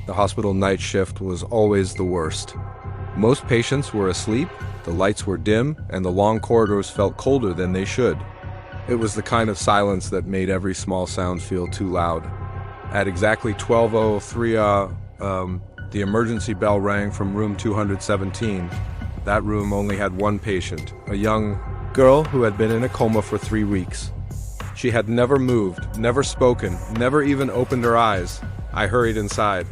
The hospital night shift was always the worst. Most patients were asleep, the lights were dim, and the long corridors felt colder than they should. It was the kind of silence that made every small sound feel too loud. At exactly 12:03, the emergency bell rang from room 217. That room only had one patient, a young girl who had been in a coma for 3 weeks. She had never moved, never spoken, never even opened her eyes. I hurried inside.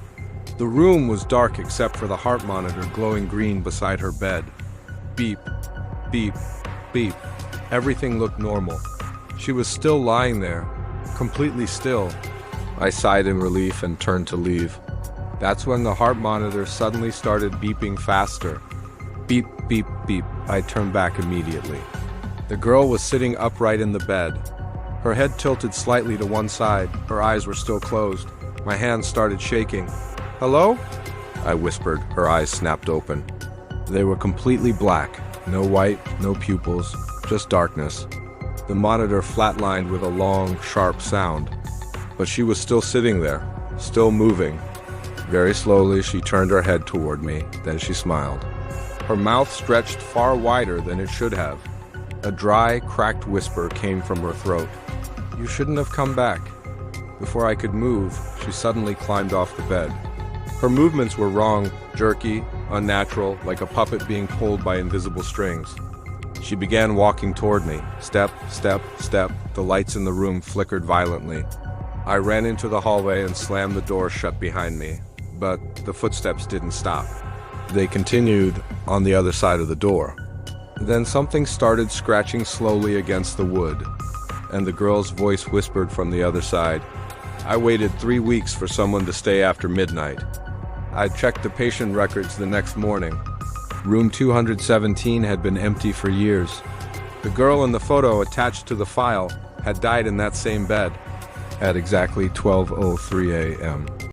The room was dark except for the heart monitor glowing green beside her bed. Beep, beep, beep. Everything looked normal. She was still lying there, completely still. I sighed in relief and turned to leave. That's when the heart monitor suddenly started beeping faster. Beep, beep, beep. I turned back immediately. The girl was sitting upright in the bed. Her head tilted slightly to one side. Her eyes were still closed. My hands started shaking. "Hello?" I whispered. Her eyes snapped open. They were completely black. No white, no pupils, just darkness. The monitor flatlined with a long, sharp sound. But she was still sitting there, still moving. Very slowly, she turned her head toward me. Then she smiled. Her mouth stretched far wider than it should have. A dry, cracked whisper came from her throat. "You shouldn't have come back." Before I could move, she suddenly climbed off the bed. Her movements were wrong, jerky, unnatural, like a puppet being pulled by invisible strings. She began walking toward me. Step, step, step. The lights in the room flickered violently. I ran into the hallway and slammed the door shut behind me. But the footsteps didn't stop. They continued on the other side of the door. Then something started scratching slowly against the wood, and the girl's voice whispered from the other side. I waited 3 weeks for someone to stay after midnight. I checked the patient records the next morning. Room 217 had been empty for years. The girl in the photo attached to the file had died in that same bed at exactly 12:03 a.m.